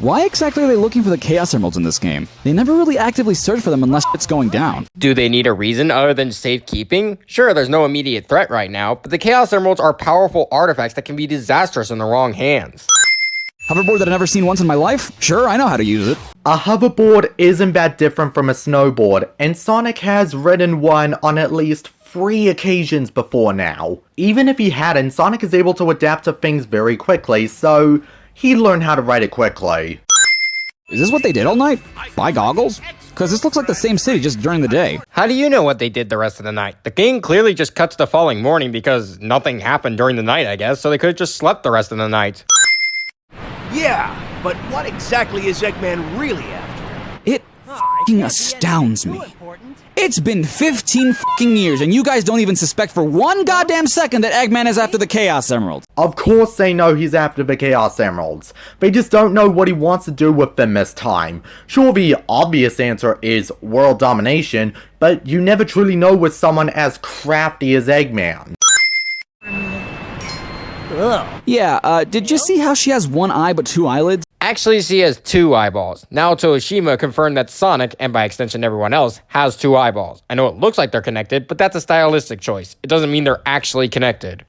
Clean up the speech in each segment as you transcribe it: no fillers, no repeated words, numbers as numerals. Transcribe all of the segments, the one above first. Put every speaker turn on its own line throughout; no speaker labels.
Why exactly are they looking for the Chaos Emeralds in this game? They never really actively search for them unless shit's going down.
Do they need a reason other than safekeeping? Sure, there's no immediate threat right now, but the Chaos Emeralds are powerful artifacts that can be disastrous in the wrong hands.
Hoverboard that I've never seen once in my life? Sure, I know how to use it.
A hoverboard isn't that different from a snowboard, and Sonic has ridden one on at least 3 occasions before now. Even if he hadn't, Sonic is able to adapt to things very quickly, so he learned how to ride it quickly.
Is this what they did all night? Buy goggles? Cause this looks like the same city just during the day.
How do you know what they did the rest of the night? The game clearly just cuts the following morning because nothing happened during the night, I guess, so they could have just slept the rest of the night.
Yeah, but what exactly is Eggman really after?
It f***ing astounds me. It's been 15 f***ing years and you guys don't even suspect for one goddamn second that Eggman is after the Chaos Emeralds.
Of course they know he's after the Chaos Emeralds. They just don't know what he wants to do with them this time. Sure, the obvious answer is world domination, but you never truly know with someone as crafty as Eggman.
Yeah, did you see how she has one eye but 2 eyelids?
Actually, she has 2 eyeballs. Now Toshima confirmed that Sonic, and by extension everyone else, has 2 eyeballs. I know it looks like they're connected, but that's a stylistic choice. It doesn't mean they're actually connected.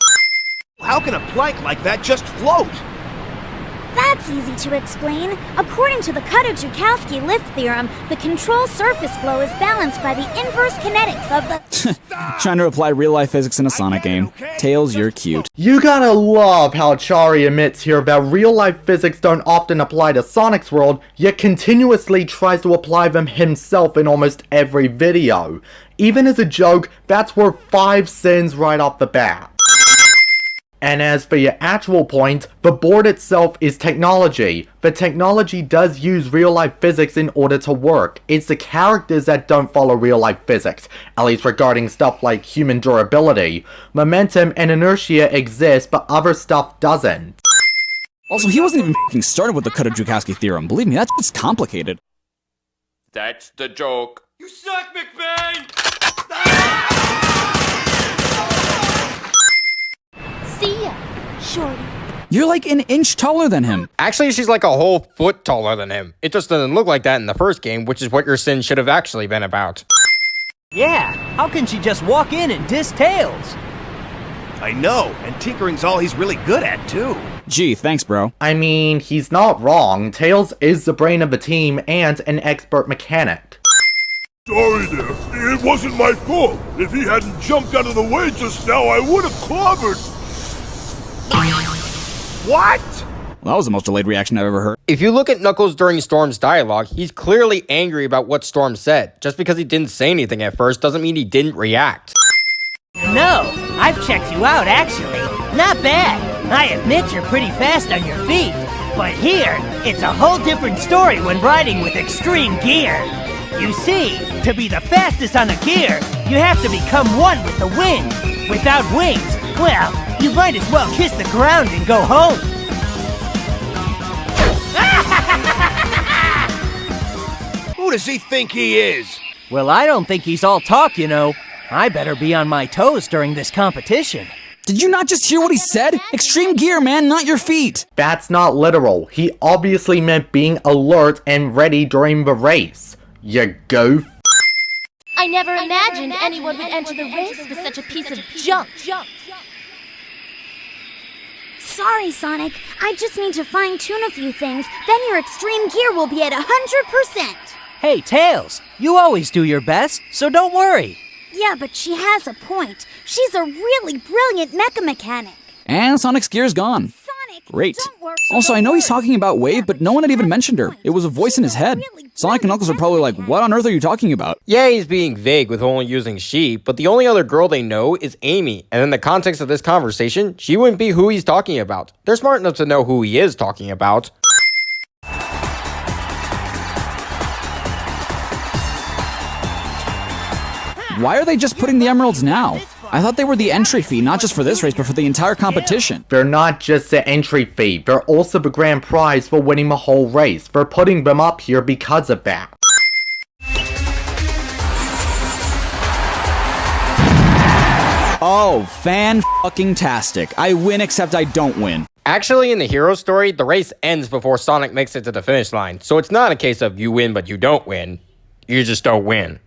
How can a plank like that just float?
That's easy to explain. According to the Charriii5’s lift theorem, the control surface flow is balanced by the inverse kinetics of the...
Trying to apply real-life physics in a Sonic game. Tails, you're cute.
You gotta love how Charriii admits here that real-life physics don't often apply to Sonic's world, yet continuously tries to apply them himself in almost every video. Even as a joke, that's worth 5 cents right off the bat. And as for your actual point, the board itself is technology. The technology does use real-life physics in order to work. It's the characters that don't follow real-life physics, at least regarding stuff like human durability. Momentum and inertia exist, but other stuff doesn't.
Also, he wasn't even f***ing started with the Charriii5’s theorem. Believe me, that's complicated.
That's the joke.
You suck, McBain!
See ya, shorty.
You're like an inch taller than him.
Actually, she's like a whole foot taller than him. It just doesn't look like that in the first game, which is what your sin should have actually been about.
Yeah, how can she just walk in and diss Tails?
I know, and tinkering's all he's really good at, too.
Gee, thanks, bro.
I mean, he's not wrong. Tails is the brain of the team and an expert mechanic.
Sorry there, it wasn't my fault. If he hadn't jumped out of the way just now, I would have clobbered.
What?
Well, that was the most delayed reaction I've ever heard.
If you look at Knuckles during Storm's dialogue, he's clearly angry about what Storm said. Just because he didn't say anything at first doesn't mean he didn't react.
No, I've checked you out actually. Not bad. I admit you're pretty fast on your feet. But here, it's a whole different story when riding with extreme gear. You see, to be the fastest on a gear, you have to become one with the wind. Without wings, well, you might as well kiss the ground and go home.
Who does he think he is?
Well, I don't think he's all talk, you know. I better be on my toes during this competition.
Did you not just hear what he said? Extreme gear, man, not your feet.
That's not literal. He obviously meant being alert and ready during the race. You goof.
I never imagined anyone would enter the race with such a piece of junk.
Sorry, Sonic. I just need to fine-tune a few things, then your extreme gear will be at 100%.
Hey, Tails, you always do your best, so don't worry.
Yeah, but she has a point. She's a really brilliant mecha mechanic.
And Sonic's gear's gone.
Sonic,
Great.
don't worry.
Also, I know he's talking about Wave, but no one had even mentioned her. It was a voice in his head. Sonic and Knuckles are probably like, what on earth are you talking about?
Yeah, he's being vague with only using she, but the only other girl they know is Amy, and in the context of this conversation, she wouldn't be who he's talking about. They're smart enough to know who he is talking about.
Why are they just putting the emeralds now? I thought they were the entry fee, not just for this race, but for the entire competition.
They're not just the entry fee, they're also the grand prize for winning the whole race. They're putting them up here because of that.
Oh, fan-fucking-tastic. I win except I don't win.
Actually, in the hero story, the race ends before Sonic makes it to the finish line, so it's not a case of you win but you don't win. You just don't win.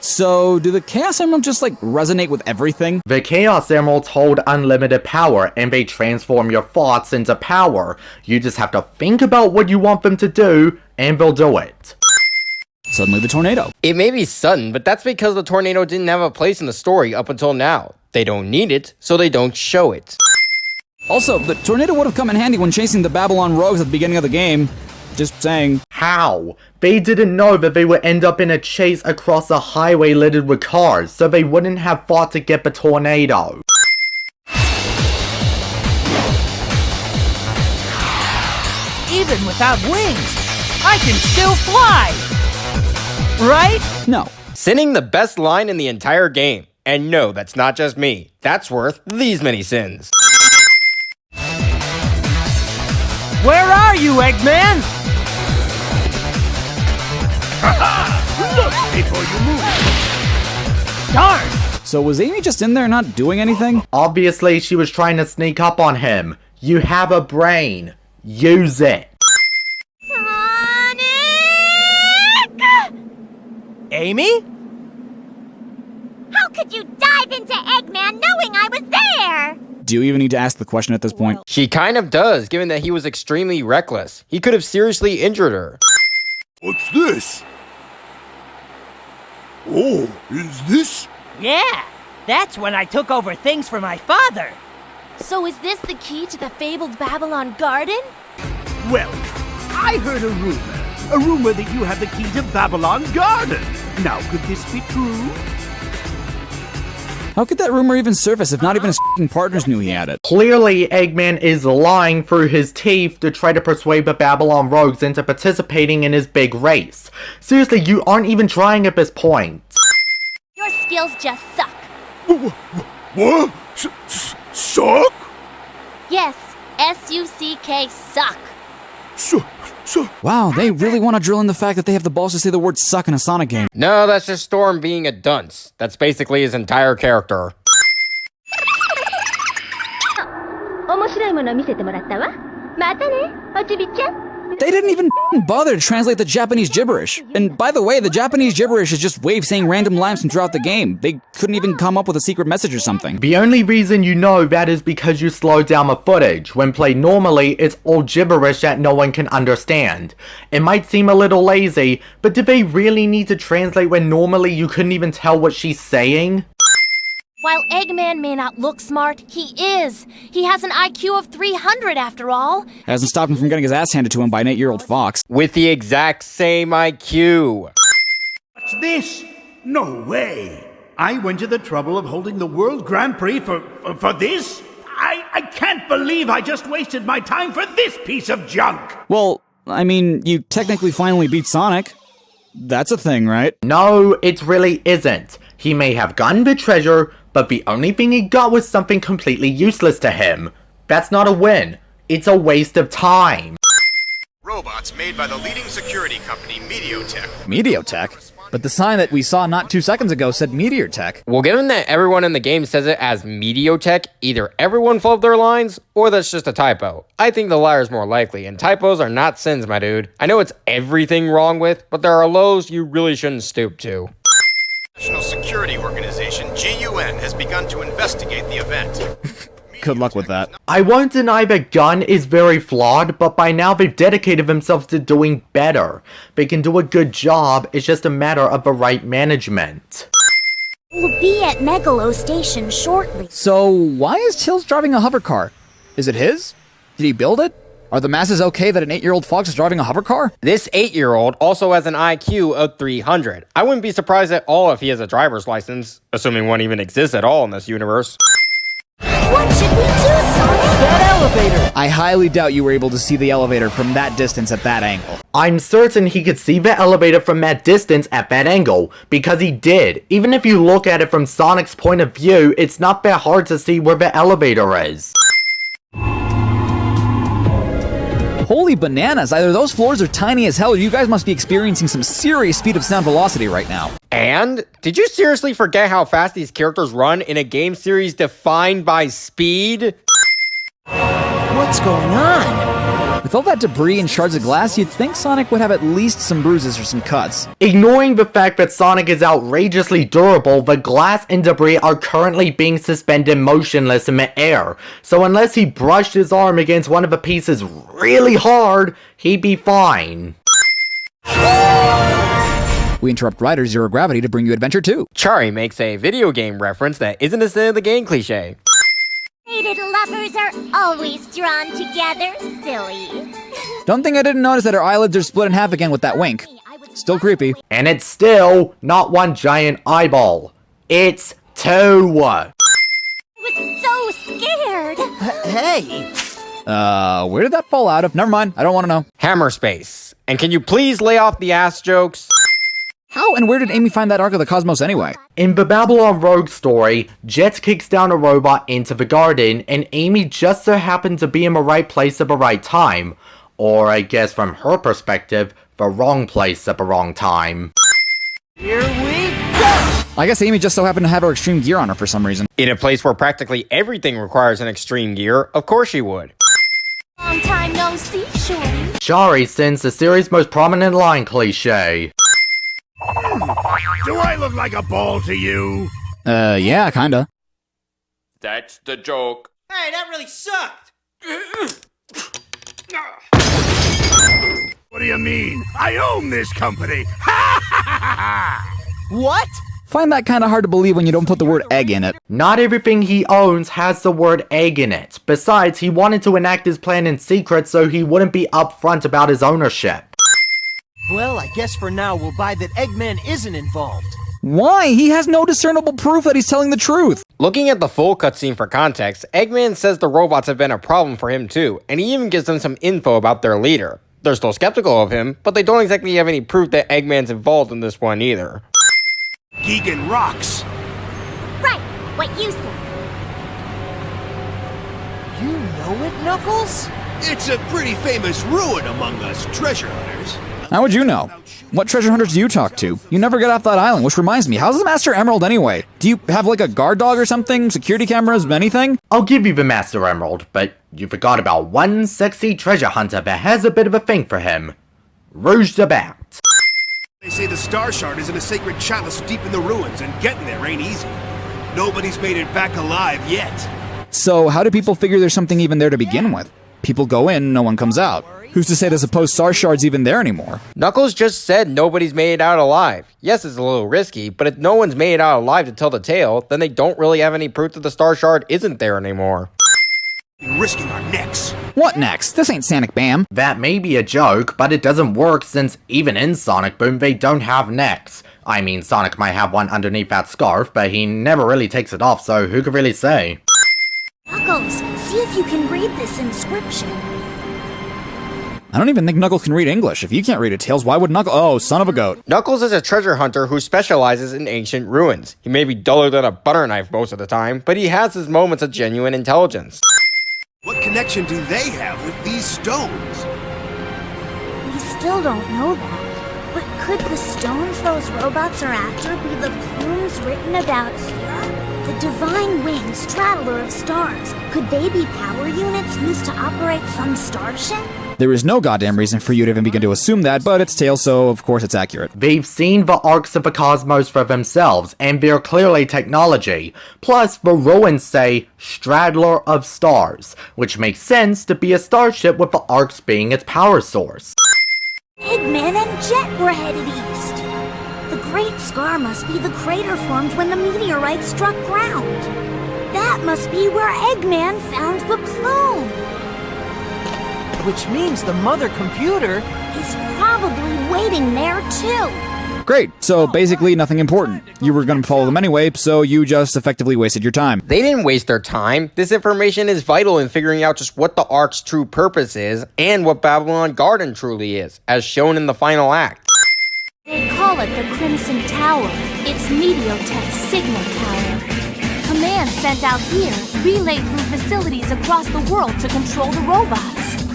So, do the Chaos Emeralds just, resonate with everything?
The Chaos Emeralds hold unlimited power, and they transform your thoughts into power. You just have to think about what you want them to do, and they'll do it.
Suddenly the tornado.
It may be sudden, but that's because the tornado didn't have a place in the story up until now. They don't need it, so they don't show it.
Also, the tornado would have come in handy when chasing the Babylon rogues at the beginning of the game. Just saying.
How? They didn't know that they would end up in a chase across a highway littered with cars, so they wouldn't have fought to get the tornado.
Even without wings, I can still fly! Right?
No.
Sinning the best line in the entire game. And no, that's not just me. That's worth these many sins.
Where are you, Eggman?
Look before you move.
Darn!
So was Amy just in there not doing anything?
Obviously, she was trying to sneak up on him. You have a brain. Use it.
Amy?
How could you dive into Eggman knowing I was there?
Do you even need to ask the question at this point?
She kind of does, given that he was extremely reckless. He could have seriously injured her.
What's this? Oh, is this?
Yeah, that's when I took over things for my father.
So is this the key to the fabled Babylon garden?
Well, I heard a rumor that you have the key to Babylon Garden. Now, could this be true?
How could that rumor even surface if not even his f***ing partners knew he had it?
Clearly, Eggman is lying through his teeth to try to persuade the Babylon rogues into participating in his big race. Seriously, you aren't even trying at this point.
Your skills just suck.
What? Suck?
Yes, S-U-C-K, suck.
Wow, they really want to drill in the fact that they have the balls to say the word suck in a Sonic game.
No, that's just Storm being a dunce. That's basically his entire character.
They didn't even bother to translate the Japanese gibberish. And by the way, the Japanese gibberish is just waves saying random lines from throughout the game. They couldn't even come up with a secret message or something.
The only reason you know that is because you slowed down the footage. When played normally, it's all gibberish that no one can understand. It might seem a little lazy, but did they really need to translate when normally you couldn't even tell what she's saying?
While Eggman may not look smart, he is. He has an IQ of 300 after all.
Hasn't stopped him from getting his ass handed to him by an 8-year-old fox.
With the exact same IQ.
What's this? No way. I went to the trouble of holding the World Grand Prix for this? I can't believe I just wasted my time for this piece of junk.
Well, I mean, you technically finally beat Sonic. That's a thing, right?
No, it really isn't. He may have gotten the treasure, but the only thing he got was something completely useless to him. That's not a win. It's a waste of time.
Robots made by the leading security company, Mediotech.
Mediotech? But the sign that we saw not 2 seconds ago said Meteor Tech.
Well, given that everyone in the game says it as Mediotech, either everyone flubbed their lines, or that's just a typo. I think the latter is more likely, and typos are not sins, my dude. I know it's everything wrong with, but there are lows you really shouldn't stoop to.
National Security Organization, GUN, has begun to investigate the event.
Good luck with that.
I won't deny that Gun is very flawed, but by now they've dedicated themselves to doing better. They can do a good job, it's just a matter of the right management.
We'll be at Megalo Station shortly.
So, why is Tails driving a hover car? Is it his? Did he build it? Are the masses okay that an 8-year-old fox is driving a hover car?
This 8-year-old also has an IQ of 300. I wouldn't be surprised at all if he has a driver's license, assuming one even exists at all in this universe.
What should we do, Sonic?
That elevator!
I highly doubt you were able to see the elevator from that distance at that angle.
I'm certain he could see the elevator from that distance at that angle, because he did. Even if you look at it from Sonic's point of view, it's not that hard to see where the elevator is.
Holy bananas, either those floors are tiny as hell or you guys must be experiencing some serious speed of sound velocity right now.
And did you seriously forget how fast these characters run in a game series defined by speed?
What's going on?
With all that debris and shards of glass, you'd think Sonic would have at least some bruises or some cuts.
Ignoring the fact that Sonic is outrageously durable, the glass and debris are currently being suspended motionless in the air. So unless he brushed his arm against one of the pieces really hard, he'd be fine.
We interrupt Rider Zero Gravity to bring you Adventure 2.
Charriii makes a video game reference that isn't a sin of the game cliche.
Mated lovers are always drawn together, silly.
Don't think I didn't notice that her eyelids are split in half again with that wink. Still creepy.
And it's still not one giant eyeball. It's two.
I was so scared.
Hey!
Where did that fall out of? Never mind, I don't want to know.
Hammer space. And can you please lay off the ass jokes?
How and where did Amy find that Ark of the Cosmos anyway?
In the Babylon Rogue story, Jet kicks down a robot into the garden, and Amy just so happened to be in the right place at the right time. Or I guess from her perspective, the wrong place at the wrong time.
Here we go!
I guess Amy just so happened to have her extreme gear on her for some reason.
In a place where practically everything requires an extreme gear, of course she would.
Long time no see, Shorty.
Charriii sends the series' most prominent line cliche.
Do I look like a ball to you?
Yeah, kinda.
That's the joke.
Hey, that really sucked!
What do you mean? I own this company!
What?
Find that kinda hard to believe when you don't put the word egg in it.
Not everything he owns has the word egg in it. Besides, he wanted to enact his plan in secret so he wouldn't be upfront about his ownership.
Well, I guess for now we'll buy that Eggman isn't involved.
Why? He has no discernible proof that he's telling the truth.
Looking at the full cutscene for context, Eggman says the robots have been a problem for him too, and he even gives them some info about their leader. They're still skeptical of him, but they don't exactly have any proof that Eggman's involved in this one either.
Geegan rocks!
Right, what you said.
You know it, Knuckles?
It's a pretty famous ruin among us treasure hunters.
How would you know? What treasure hunters do you talk to? You never get off that island, which reminds me, how's the Master Emerald anyway? Do you have like a guard dog or something? Security cameras? Anything?
I'll give you the Master Emerald, but you forgot about one sexy treasure hunter that has a bit of a thing for him. Rouge the Bat.
They say the Star Shard is in a sacred chalice deep in the ruins, and getting there ain't easy. Nobody's made it back alive yet.
So how do people figure there's something even there to begin with? People go in, no one comes out. Who's to say the supposed Star Shard's even there anymore?
Knuckles just said nobody's made it out alive. Yes, it's a little risky, but if no one's made it out alive to tell the tale, then they don't really have any proof that the Star Shard isn't there anymore.
Risking our necks.
What next? This ain't Sonic Bam.
That may be a joke, but it doesn't work since even in Sonic Boom they don't have necks. I mean, Sonic might have one underneath that scarf, but he never really takes it off, so who could really say?
Knuckles, see if you can read this inscription.
I don't even think Knuckles can read English. If you can't read it, Tails, why would Knuckles? Oh, son of a goat.
Knuckles is a treasure hunter who specializes in ancient ruins. He may be duller than a butter knife most of the time, but he has his moments of genuine intelligence.
What connection do they have with these stones?
We still don't know that. But could the stones those robots are after be the plumes written about here? The Divine Wing Straddler of Stars. Could they be power units used to operate some starship?
There is no goddamn reason for you to even begin to assume that, but it's Tails, so of course it's accurate.
They've seen the arcs of the cosmos for themselves, and they're clearly technology. Plus, the ruins say Straddler of Stars, which makes sense to be a starship with the arcs being its power source.
Eggman and Jet were headed east. The Great Scar must be the crater formed when the meteorite struck ground. That must be where Eggman found the plume.
Which means the mother computer
is probably waiting there too.
Great, so basically nothing important. You were gonna follow them anyway, so you just effectively wasted your time.
They didn't waste their time. This information is vital in figuring out just what the Ark's true purpose is and what Babylon Garden truly is, as shown in the final act.
They call it the Crimson Tower. It's Meteotech's signal tower. Commands sent out here relay through facilities across the world to control the robots.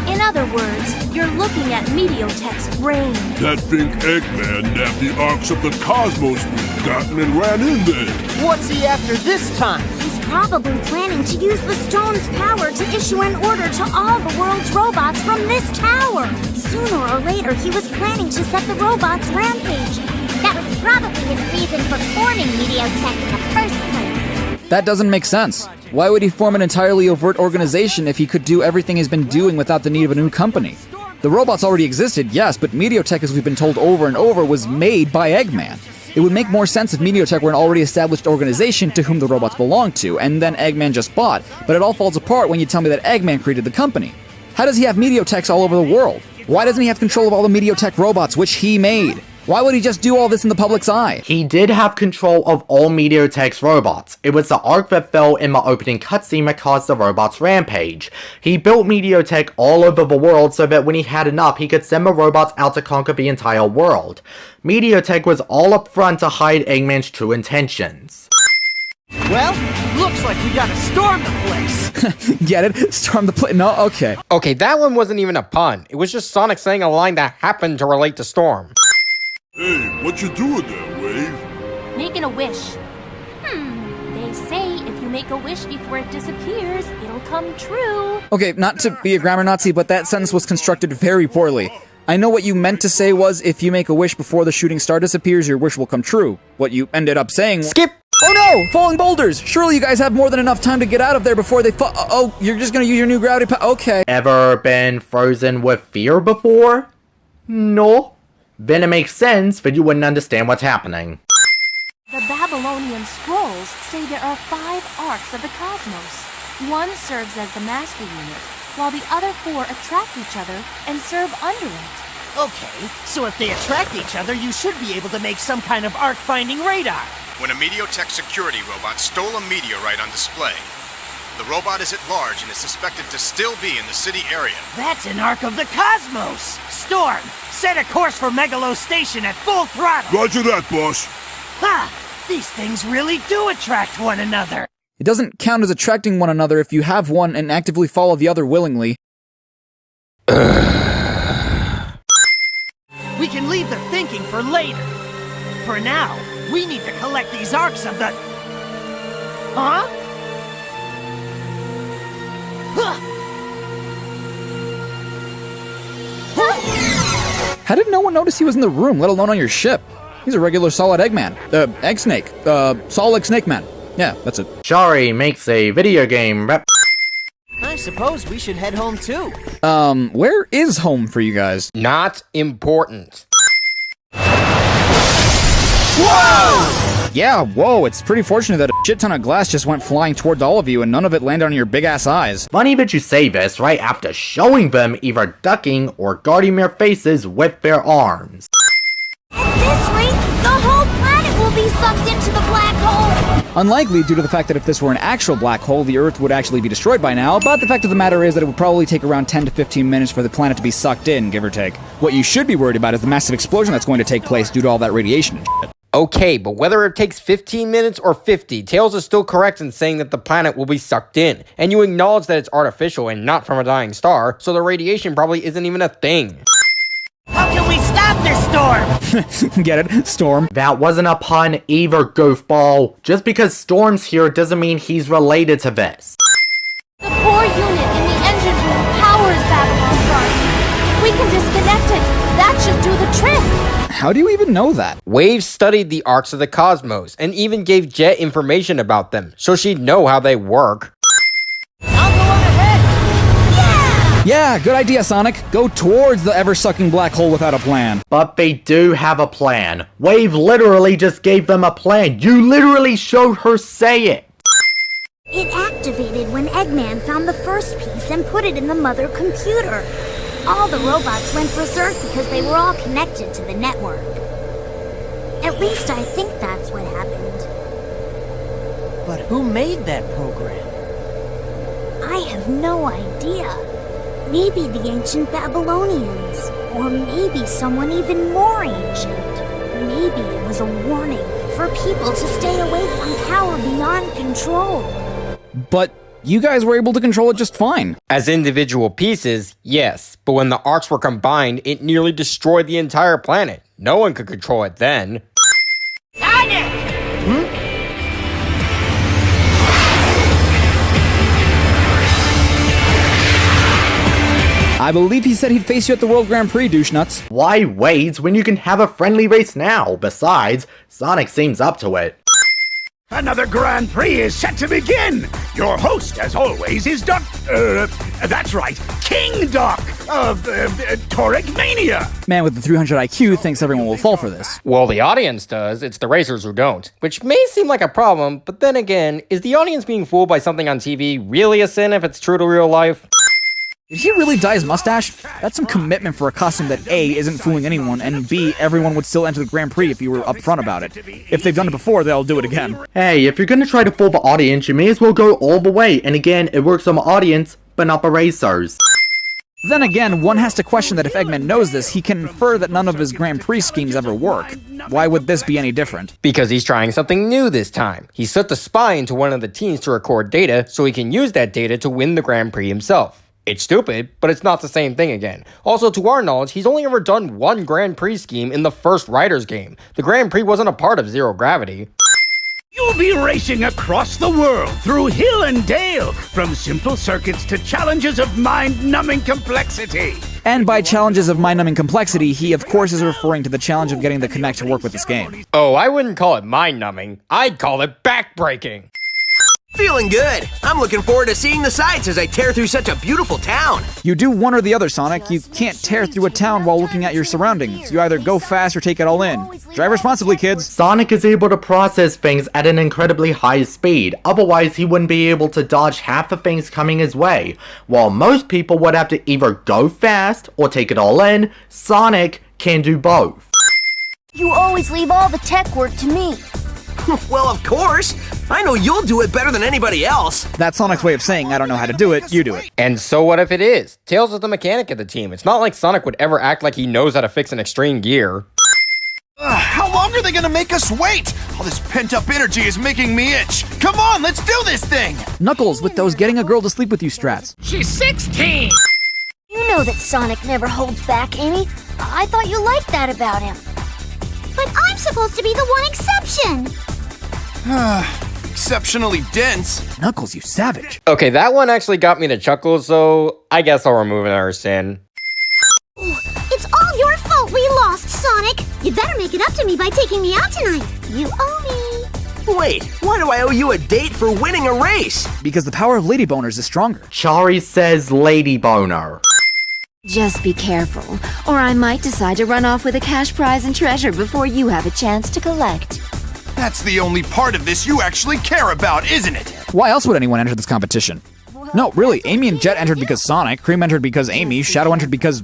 In other words, you're looking at Mediotech's brain.
That think Eggman nabbed the arcs of the cosmos we've gotten and ran in there.
What's he after this time?
He's probably planning to use the stone's power to issue an order to all the world's robots from this tower. Sooner or later, he was planning to set the robots rampaging.
That was probably his reason for forming Mediotech in the first place.
That doesn't make sense. Why would he form an entirely overt organization if he could do everything he's been doing without the need of a new company? The robots already existed, yes, but Mediotech, as we've been told over and over, was made by Eggman. It would make more sense if Mediotech were an already established organization to whom the robots belonged to, and then Eggman just bought, but it all falls apart when you tell me that Eggman created the company. How does he have Mediotechs all over the world? Why doesn't he have control of all the Mediotech robots, which he made? Why would he just do all this in the public's eye?
He did have control of all Mediotech's robots. It was the arc that fell in the opening cutscene that caused the robots rampage. He built Mediotech all over the world so that when he had enough, he could send the robots out to conquer the entire world. Mediotech was all up front to hide Eggman's true intentions.
Well, looks like we gotta storm the place.
Get it? Storm the place? No? Okay.
Okay, that one wasn't even a pun. It was just Sonic saying a line that happened to relate to Storm.
Hey, what you doing there, Wave?
Making a wish. They say if you make a wish before it disappears, it'll come true.
Okay, not to be a grammar Nazi, but that sentence was constructed very poorly. I know what you meant to say was, if you make a wish before the shooting star disappears, your wish will come true. What you ended up saying—
Skip!
Oh no! Falling boulders! Surely you guys have more than enough time to get out of there before they fall— Oh, you're just gonna use your new gravity okay.
Ever been frozen with fear before? No. Then it makes sense that you wouldn't understand what's happening.
The Babylonian scrolls say there are 5 arcs of the cosmos. One serves as the master unit, while the other 4 attract each other and serve under it.
Okay, so if they attract each other, you should be able to make some kind of arc-finding radar.
When a Mediotech security robot stole a meteorite on display, the robot is at large and is suspected to still be in the city area.
That's an arc of the cosmos! Storm, set a course for Megalo Station at full throttle!
Roger that, boss.
Ha! These things really do attract one another!
It doesn't count as attracting one another if you have one and actively follow the other willingly.
We can leave the thinking for later. For now, we need to collect these arcs of the... Huh?
How did no one notice he was in the room, let alone on your ship? He's a regular solid Eggman. Egg Snake. Solid Snake Man. Yeah, that's it.
Charriii makes a video game rep.
I suppose we should head home too.
Where is home for you guys?
Not important.
Whoa! Yeah, whoa, it's pretty fortunate that a shit ton of glass just went flying towards all of you and none of it landed on your big-ass eyes.
Funny that you say this right after showing them either ducking or guarding their faces with their arms.
At this rate, the whole planet will be sucked into the black hole!
Unlikely due to the fact that if this were an actual black hole, the Earth would actually be destroyed by now, but the fact of the matter is that it would probably take around 10 to 15 minutes for the planet to be sucked in, give or take. What you should be worried about is the massive explosion that's going to take place due to all that radiation and shit.
Okay, but whether it takes 15 minutes or 50, Tails is still correct in saying that the planet will be sucked in, and you acknowledge that it's artificial and not from a dying star, so the radiation probably isn't even a thing.
How can we stop this storm?
Get it? Storm.
That wasn't a pun either, goofball. Just because Storm's here doesn't mean he's related to this.
The core unit in the engine room powers Babylon Guardian. We can disconnect it. That should do the trick.
How do you even know that?
Wave studied the arcs of the cosmos, and even gave Jet information about them, so she'd know how they work.
I'll go on ahead!
Yeah, good idea, Sonic. Go towards the ever-sucking black hole without a plan.
But they do have a plan. Wave literally just gave them a plan. You literally showed her say it.
It activated when Eggman found the first piece and put it in the mother computer. All the robots went berserk because they were all connected to the network. At least I think that's what happened.
But who made that program?
I have no idea. Maybe the ancient Babylonians. Or maybe someone even more ancient. Maybe it was a warning for people to stay away from power beyond control.
But
You guys were able to control it just fine.
As individual pieces, yes, but when the arcs were combined, it nearly destroyed the entire planet. No one could control it then.
Sonic!
I believe he said he'd face you at the World Grand Prix, douche nuts.
Why wait when you can have a friendly race now? Besides, Sonic seems up to it.
Another Grand Prix is set to begin! Your host, as always, is that's right, King Doc of Toric Mania!
Man with the 300 IQ thinks everyone will fall for this.
Well, the audience does, it's the racers who don't. Which may seem like a problem, but then again, is the audience being fooled by something on TV really a sin if it's true to real life?
Did he really dye his mustache? That's some commitment for a costume that A, isn't fooling anyone, and B, everyone would still enter the Grand Prix if you were upfront about it. If they've done it before, they'll do it again.
Hey, if you're gonna try to fool the audience, you may as well go all the way, and again, it works on the audience, but not the racers.
Then again, one has to question that if Eggman knows this, he can infer that none of his Grand Prix schemes ever work. Why would this be any different?
Because he's trying something new this time. He slipped a spy into one of the teams to record data, so he can use that data to win the Grand Prix himself. It's stupid, but it's not the same thing again. Also, to our knowledge, he's only ever done one Grand Prix scheme in the first Riders game. The Grand Prix wasn't a part of Zero Gravity.
You'll be racing across the world, through hill and dale, from simple circuits to challenges of mind-numbing complexity.
And by challenges of mind-numbing complexity, he of course is referring to the challenge of getting the Kinect to work with this game.
Oh, I wouldn't call it mind-numbing. I'd call it back-breaking.
Feeling good. I'm looking forward to seeing the sights as I tear through such a beautiful town.
You do one or the other, Sonic. You can't tear through a town while looking at your surroundings. You either go fast or take it all in. Drive responsibly, kids.
Sonic is able to process things at an incredibly high speed, otherwise he wouldn't be able to dodge half the things coming his way. While most people would have to either go fast or take it all in, Sonic can do both.
You always leave all the tech work to me.
Well, of course. I know you'll do it better than anybody else.
That's Sonic's way of saying, I don't know how to do it, you do it.
And so what if it is? Tails is the mechanic of the team. It's not like Sonic would ever act like he knows how to fix an extreme gear.
How long are they gonna make us wait? All this pent-up energy is making me itch. Come on, let's do this thing!
Knuckles with those getting a girl to sleep with you strats.
She's 16!
You know that Sonic never holds back, Amy. I thought you liked that about him.
But I'm supposed to be the one exception!
Exceptionally dense.
Knuckles, you savage.
Okay, that one actually got me to chuckle, so I guess I'll remove another sin.
It's all your fault we lost, Sonic! You better make it up to me by taking me out tonight. You owe me.
Wait, why do I owe you a date for winning a race?
Because the power of Lady Boners is stronger.
Charriii says Lady Boner.
Just be careful, or I might decide to run off with a cash prize and treasure before you have a chance to collect.
That's the only part of this you actually care about, isn't it?
Why else would anyone enter this competition? No, really, Amy and Jet entered because Sonic, Cream entered because Amy, Shadow entered because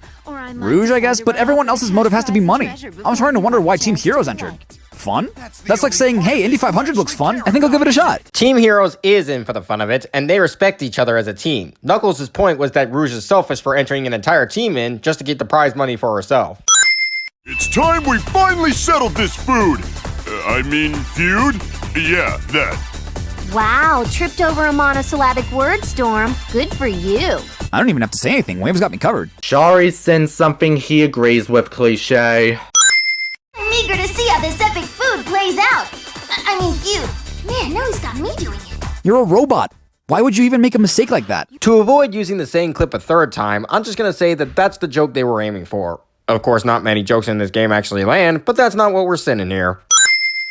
Rouge, I guess, but everyone else's motive has to be money. I'm starting to wonder why Team Heroes entered. Fun? That's like saying, hey, Indy 500 looks fun. I think I'll give it a shot.
Team Heroes is in for the fun of it, and they respect each other as a team. Knuckles' point was that Rouge is selfish for entering an entire team in just to get the prize money for herself.
It's time we finally settled this feud. Yeah, that.
Wow, tripped over a monosyllabic word storm. Good for you.
I don't even have to say anything. Wave's got me covered.
Charriii sends something he agrees with, cliche.
I'm eager to see how this epic food plays out. I mean, feud. Man, now he's got me doing it.
You're a robot. Why would you even make a mistake like that?
To avoid using the same clip a third time, I'm just gonna say that that's the joke they were aiming for. Of course, not many jokes in this game actually land, but that's not what we're sending here.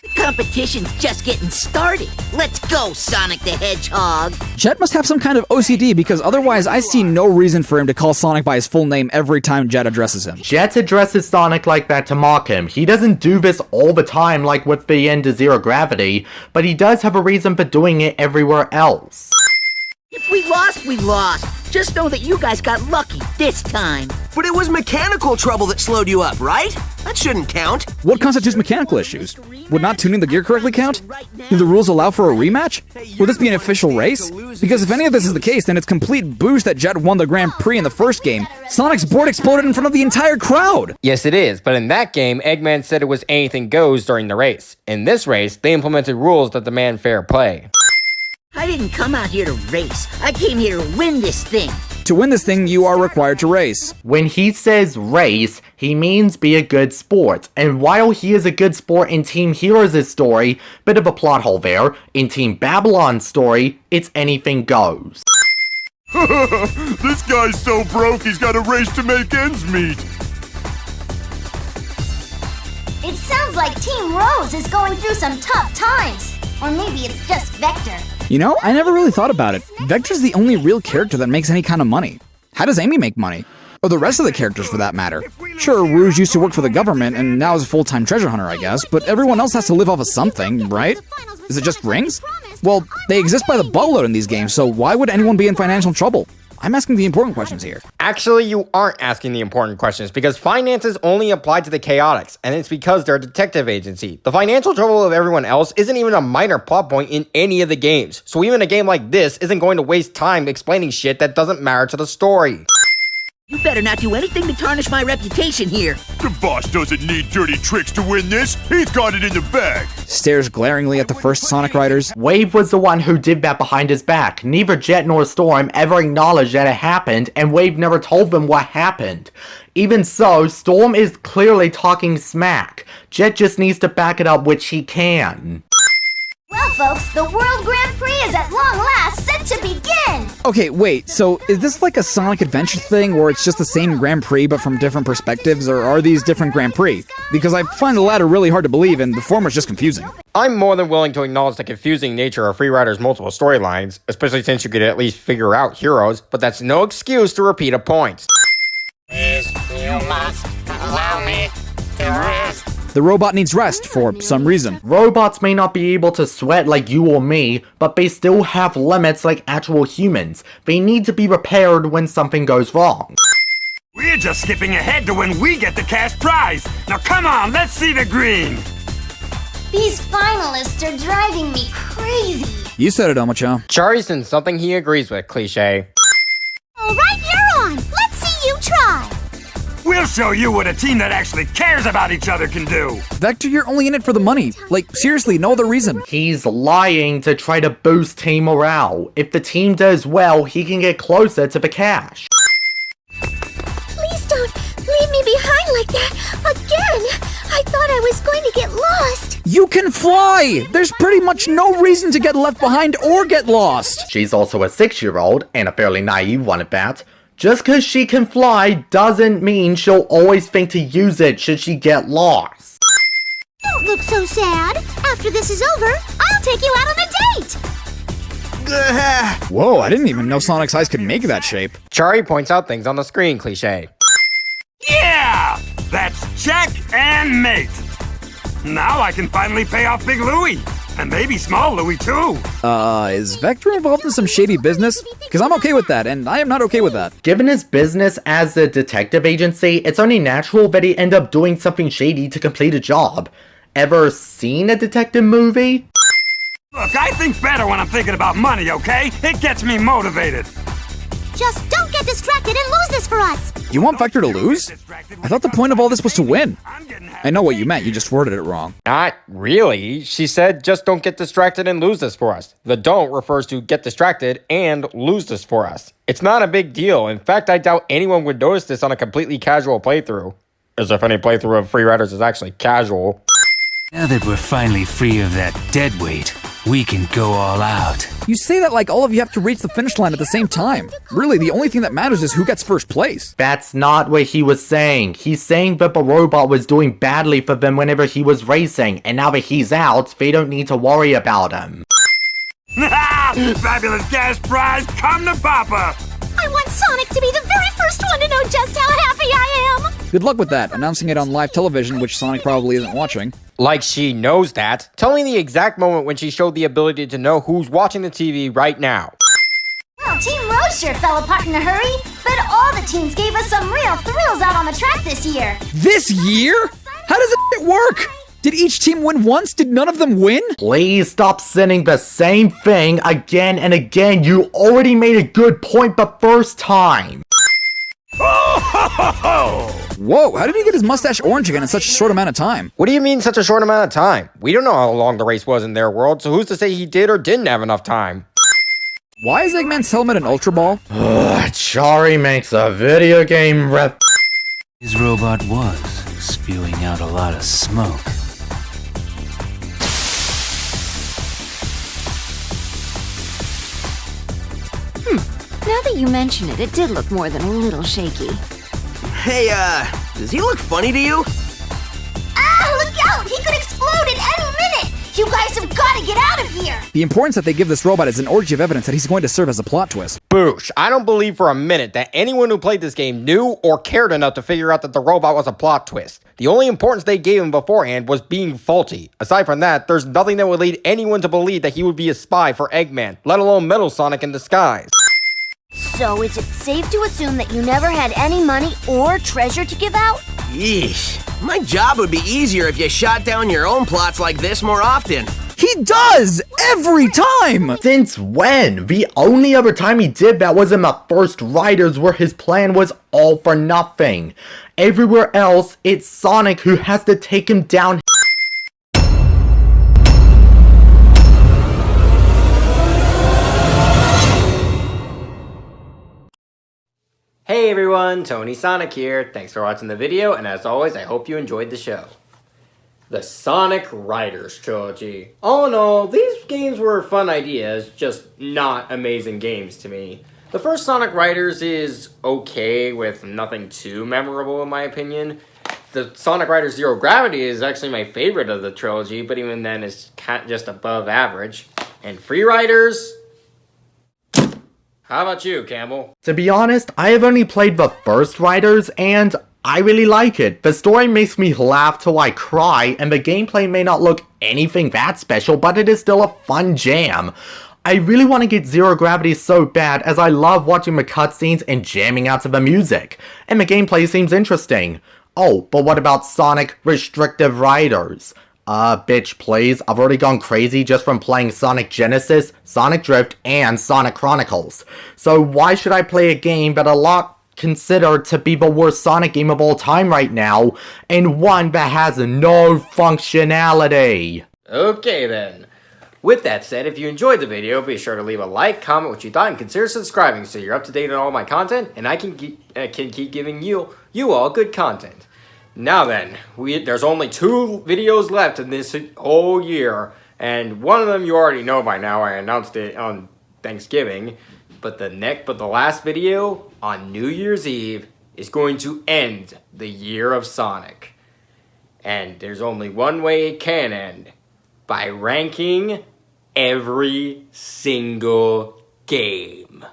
The competition's just getting started. Let's go, Sonic the Hedgehog.
Jet must have some kind of OCD because otherwise I see no reason for him to call Sonic by his full name every time Jet addresses him.
Jet addresses Sonic like that to mock him. He doesn't do this all the time like with the end of Zero Gravity, but he does have a reason for doing it everywhere else.
If we lost, we lost. Just know that you guys got lucky this time.
But it was mechanical trouble that slowed you up, right? That shouldn't count.
What constitutes mechanical issues? Would not tuning the gear correctly count? Do the rules allow for a rematch? Will this be an official race? Because if any of this is the case, then it's complete boost that Jet won the Grand Prix in the first game. Sonic's board exploded in front of the entire crowd!
Yes, it is, but in that game, Eggman said it was anything goes during the race. In this race, they implemented rules that demand fair play.
I didn't come out here to race. I came here to win this thing.
To win this thing, you are required to race.
When he says race, he means be a good sport. And while he is a good sport in Team Heroes' story, bit of a plot hole there, in Team Babylon's story, it's anything goes.
This guy's so broke he's got a race to make ends meet.
It sounds like Team Rose is going through some tough times. Or maybe it's just Vector.
You know, I never really thought about it. Vector's the only real character that makes any kind of money. How does Amy make money? Or the rest of the characters for that matter. Sure, Rouge used to work for the government and now is a full-time treasure hunter, I guess, but everyone else has to live off of something, right? Is it just rings? Well, they exist by the buttload in these games, so why would anyone be in financial trouble? I'm asking the important questions here.
Actually, you aren't asking the important questions because finances only apply to the Chaotix, and it's because they're a detective agency. The financial trouble of everyone else isn't even a minor plot point in any of the games, so even a game like this isn't going to waste time explaining shit that doesn't matter to the story.
You better not do anything to tarnish my reputation here.
The boss doesn't need dirty tricks to win this. He's got it in the bag.
Stares glaringly at the first Sonic Riders.
Wave was the one who did that behind his back. Neither Jet nor Storm ever acknowledged that it happened, and Wave never told them what happened. Even so, Storm is clearly talking smack. Jet just needs to back it up, which he can.
Well, folks, the World Grand Prix is at long last set to begin!
Okay, wait, so is this like a Sonic Adventure thing where it's just the same Grand Prix but from different perspectives, or are these different Grand Prix? Because I find the latter really hard to believe and the former's just confusing.
I'm more than willing to acknowledge the confusing nature of Free Rider's multiple storylines, especially since you could at least figure out heroes, but that's no excuse to repeat a point.
Please, you must allow me to rest.
The robot needs rest for some reason.
Robots may not be able to sweat like you or me, but they still have limits like actual humans. They need to be repaired when something goes wrong.
We're just skipping ahead to when we get the cash prize. Now come on, let's see the green.
These finalists are driving me crazy.
You said it, Omo-chan.
Charrii's in something he agrees with, cliche.
Alright, you're on. Let's see you try.
We'll show you what a team that actually cares about each other can do.
Vector, you're only in it for the money. Like, seriously, no other reason.
He's lying to try to boost team morale. If the team does well, he can get closer to the cash.
Please don't leave me behind like that again. I thought I was going to get lost.
You can fly! There's pretty much no reason to get left behind or get lost.
She's also a 6-year-old, and a fairly naive one at that. Just cause she can fly doesn't mean she'll always think to use it should she get lost.
Don't look so sad. After this is over, I'll take you out on a date.
Whoa, I didn't even know Sonic's eyes could make that shape.
Charriii points out things on the screen, cliche.
Yeah! That's check and mate. Now I can finally pay off Big Louie. And maybe Small Louie too.
Is Vector involved in some shady business? Because I'm okay with that, and I am not okay with that.
Given his business as a detective agency, it's only natural that he end up doing something shady to complete a job. Ever seen a detective movie?
Look, I think better when I'm thinking about money, okay? It gets me motivated.
Just don't get distracted and lose this for us.
You want Vector to lose? I thought the point of all this was to win. I know what you meant, you just worded it wrong.
Not really. She said, just don't get distracted and lose this for us. The don't refers to get distracted and lose this for us. It's not a big deal. In fact, I doubt anyone would notice this on a completely casual playthrough. As if any playthrough of Free Riders is actually casual.
Now that we're finally free of that deadweight, we can go all out.
You say that like all of you have to reach the finish line at the same time. Really, the only thing that matters is who gets first place.
That's not what he was saying. He's saying that the robot was doing badly for them whenever he was racing, and now that he's out, they don't need to worry about him.
Fabulous cash prize, come to Papa!
I want Sonic to be the very first one to know just how happy I am!
Good luck with that, announcing it on live television, which Sonic probably isn't watching.
Like she knows that. Tell me the exact moment when she showed the ability to know who's watching the TV right now.
Well, Team Rose sure fell apart in a hurry, but all the teams gave us some real thrills out on the track this year.
This year? How does it work? Did each team win once? Did none of them win?
Please stop saying the same thing again and again. You already made a good point the first time.
Whoa, how did he get his mustache orange again in such a short amount of time?
What do you mean such a short amount of time? We don't know how long the race was in their world, so who's to say he did or didn't have enough time?
Why is Eggman's helmet an Ultra Ball?
Charriii makes a video game rep.
His robot was spewing out a lot of smoke.
Now that you mention it, it did look more than a little shaky.
Hey, does he look funny to you?
Ah, look out! He could explode at any minute! You guys have got to get out of here!
The importance that they give this robot is an orgy of evidence that he's going to serve as a plot twist.
Boosh, I don't believe for a minute that anyone who played this game knew or cared enough to figure out that the robot was a plot twist. The only importance they gave him beforehand was being faulty. Aside from that, there's nothing that would lead anyone to believe that he would be a spy for Eggman, let alone Metal Sonic in disguise.
So is it safe to assume that you never had any money or treasure to give out?
Yeesh. My job would be easier if you shot down your own plots like this more often.
He does! Every time!
Since when? The only other time he did that was in the first Riders, where his plan was all for nothing. Everywhere else, it's Sonic who has to take him down.
Hey everyone, Tony Sonic here. Thanks for watching the video, and as always, I hope you enjoyed the show. The Sonic Riders Trilogy. All in all, these games were fun ideas, just not amazing games to me. The first Sonic Riders is okay, with nothing too memorable in my opinion. The Sonic Riders Zero Gravity is actually my favorite of the trilogy, but even then it's just above average. And Free Riders... How about you, Campbell?
To be honest, I have only played the first Riders, and I really like it. The story makes me laugh till I cry, and the gameplay may not look anything that special, but it is still a fun jam. I really want to get Zero Gravity so bad, as I love watching the cutscenes and jamming out to the music, and the gameplay seems interesting. Oh, but what about Sonic Restrictive Riders? Bitch please, I've already gone crazy just from playing Sonic Genesis, Sonic Drift, and Sonic Chronicles. So why should I play a game that a lot consider to be the worst Sonic game of all time right now, and one that has no functionality?
Okay then. With that said, if you enjoyed the video, be sure to leave a like, comment what you thought, and consider subscribing so you're up to date on all my content, and I can keep giving you all good content. Now then, there's only 2 videos left in this whole year, and one of them you already know by now. I announced it on Thanksgiving, but the last video on New Year's Eve is going to end the year of Sonic. And there's only one way it can end, by ranking every single game.